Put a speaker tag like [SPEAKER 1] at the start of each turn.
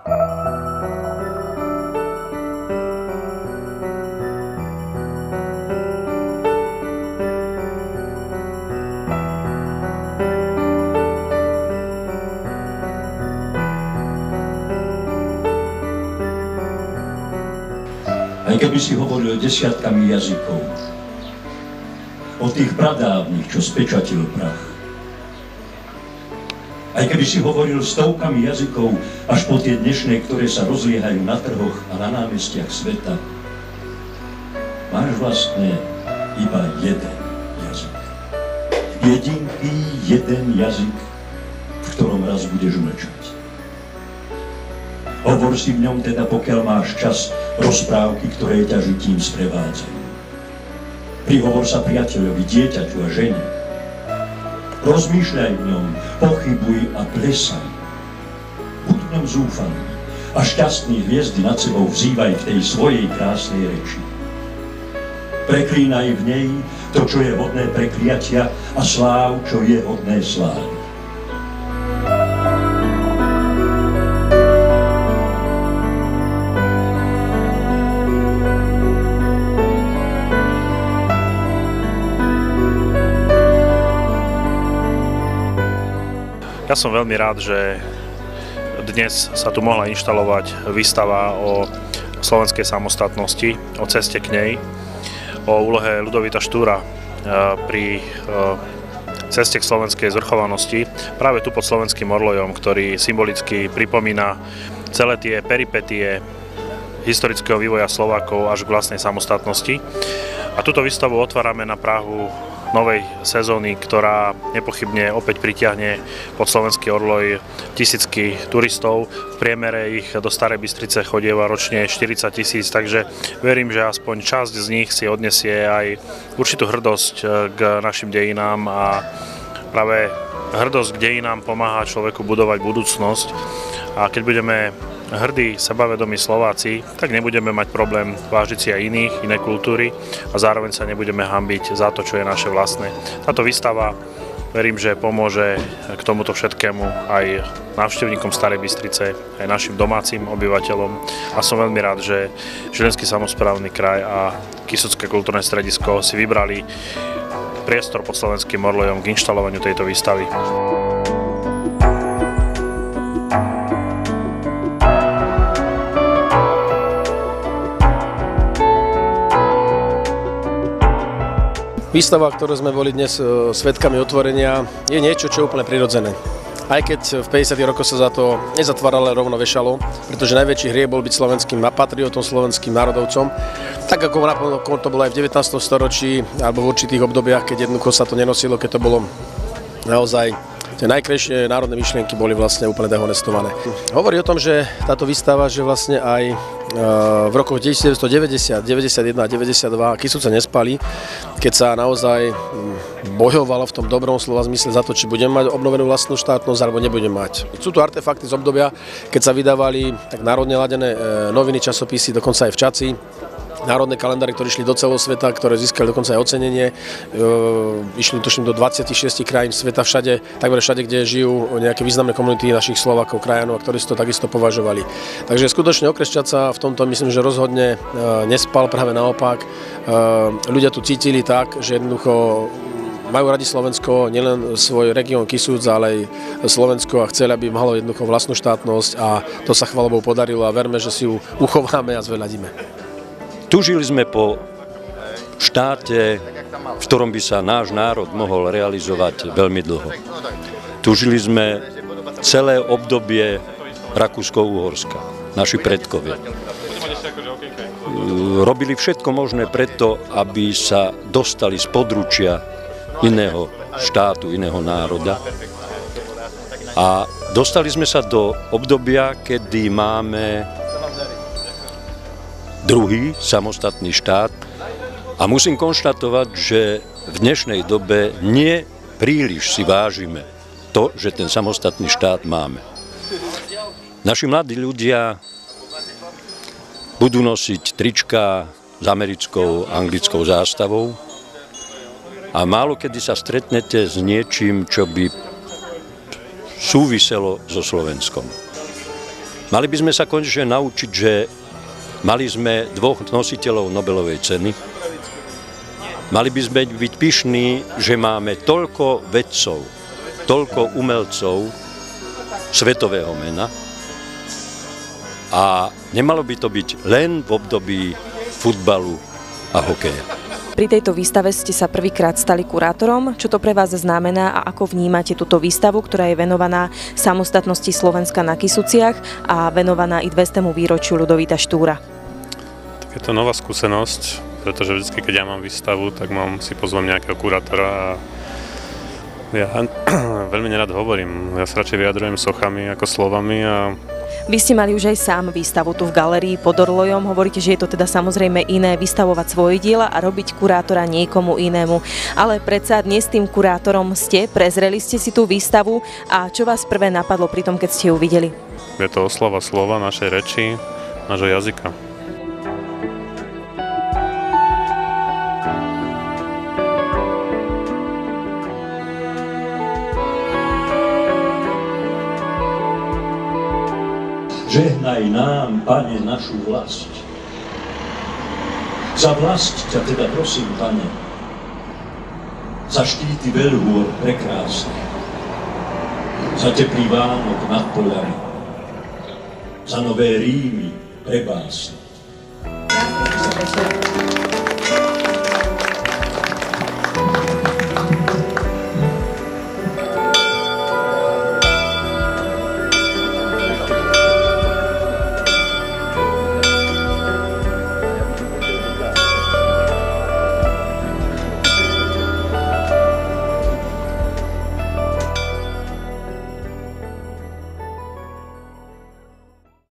[SPEAKER 1] Aj keby si hovoril desiatkami jazykov, o tých pradávnych, čo spečatil prach. Aj keby si hovoril stovkami jazykov, až po tie dnešné, ktoré sa rozliehajú na trhoch a na námestiach sveta, máš vlastne iba jeden jazyk. Jedinký jeden jazyk, v ktorom raz budeš mlčať. Hovor si v ňom teda, pokiaľ máš čas, rozprávky, ktoré ťa žitím sprevádzajú. Prihovor sa priateľovi, dieťaťu a žene. Rozmýšľaj v ňom, pochybuj a plesaj. Buď v ňom zúfalý a šťastný hviezdy nad sebou vzývaj v tej svojej krásnej reči. Preklínaj v nej to, čo je hodné prekliatia, a sláv, čo je hodné slávy.
[SPEAKER 2] Ja som veľmi rád, že dnes sa tu mohla inštalovať výstava o slovenskej samostatnosti, o ceste k nej, o úlohe Ľudovita Štúra pri ceste k slovenskej zvrchovanosti, práve tu pod slovenským orlojom, ktorý symbolicky pripomína celé tie peripetie historického vývoja Slovákov až k vlastnej samostatnosti. A túto výstavu otvárame na prahu novej sezóny, ktorá nepochybne opäť pritiahne pod slovenský orloj tisícky turistov. V priemere ich do Starej Bystrice chodieva ročne 40 000, takže verím, že aspoň časť z nich si odnesie aj určitú hrdosť k našim dejinám, a práve hrdosť k dejinám pomáha človeku budovať budúcnosť. A keď budeme hrdí, sebavedomí Slováci, tak nebudeme mať problém vážiť si aj iných, iné kultúry, a zároveň sa nebudeme hanbiť za to, čo je naše vlastné. Táto výstava, verím, že pomôže k tomuto všetkému aj návštevníkom Starej Bystrice, aj našim domácim obyvateľom, a som veľmi rád, že Žilinský samosprávny kraj a Kysucké kultúrne stredisko si vybrali priestor pod slovenským orlojom k inštalovaniu tejto výstavy.
[SPEAKER 3] Výstava, ktorú sme boli dnes svedkami otvorenia, je niečo, čo je úplne prirodzené. Aj keď v 50. rokoch sa za to nezatváralo, rovno vešalo, pretože najväčší hriech bol byť slovenským patriotom, slovenským národovcom. Tak ako napokon to bolo aj v 19. storočí, alebo v určitých obdobiach, keď jednoducho sa to nenosilo, keď to bolo naozaj tie najkrajšie národné myšlienky boli vlastne úplne dehonestované. Hovorí o tom, že táto výstava, že vlastne aj v rokoch 1990, 91 a 92 Kysuce nespali, keď sa naozaj bojovalo v tom dobrom slova zmysle za to, či budeme mať obnovenú vlastnú štátnosť alebo nebudeme mať. Sú tu artefakty z obdobia, keď sa vydávali tak národne ladené noviny, časopisy, dokonca aj v Čaci. Národné kalendáry, ktoré išli do celého sveta, ktoré získali dokonca aj ocenenie. Išli tuším do 26 krajín sveta, takmer všade, kde žijú nejaké významné komunity našich Slovákov, krajanov, a ktorí si to takisto považovali. Takže skutočne okres Čaca v tomto myslím, že rozhodne nespal, práve naopak. Ľudia tu cítili tak, že jednoducho majú radi Slovensko, nielen svoj región Kisúc, ale aj Slovensko, a chceli, aby malo jednoducho vlastnú štátnosť, a to sa chvála Bohu podarilo, a verme, že si ju uchováme a zveľadíme.
[SPEAKER 4] Tužili sme po štáte, v ktorom by sa náš národ mohol realizovať veľmi dlho. Tužili sme celé obdobie Rakúsko-Uhorska, naši predkovia. Robili všetko možné preto, aby sa dostali z područia iného štátu, iného národa. A dostali sme sa do obdobia, kedy máme druhý samostatný štát, a musím konštatovať, že v dnešnej dobe nie príliš si vážime to, že ten samostatný štát máme. Naši mladí ľudia budú nosiť trička s americkou, anglickou zástavou, a málo kedy sa stretnete s niečím, čo by súviselo so Slovenskom. Mali by sme sa konečne naučiť, že mali sme 2 nositeľov Nobelovej ceny. Mali by sme byť pyšní, že máme toľko vedcov, toľko umelcov svetového mena. A nemalo by to byť len v období futbalu a hokeja.
[SPEAKER 5] Pri tejto výstave ste sa prvýkrát stali kurátorom. Čo to pre vás znamená a ako vnímate túto výstavu, ktorá je venovaná samostatnosti Slovenska na Kysuciach a venovaná i 200. výročiu Ľudovíta Štúra?
[SPEAKER 6] Tak je to nová skúsenosť, pretože vždy, keď ja mám výstavu, tak si pozvem nejakého kurátora a ja veľmi nerad hovorím. Ja sa radšej vyjadrujem sochami ako slovami a
[SPEAKER 5] Vy ste mali už aj sám výstavu tu v galérii pod Orlojom. Hovoríte, že je to teda samozrejme iné vystavovať svoje diela a robiť kurátora niekomu inému. Ale predsa dnes tým kurátorom ste, prezreli ste si tú výstavu a čo vás prvé napadlo pri tom, keď ste ju videli?
[SPEAKER 6] je to oslava slova našej reči, nášho jazyka.
[SPEAKER 1] Žehnaj nám, Pane, našu vlast. Za vlast ťa teda prosím, Pane, za štíty veľhôr prekrásne, za teplý Vánok nad poľami, za nové Rímy prebásne.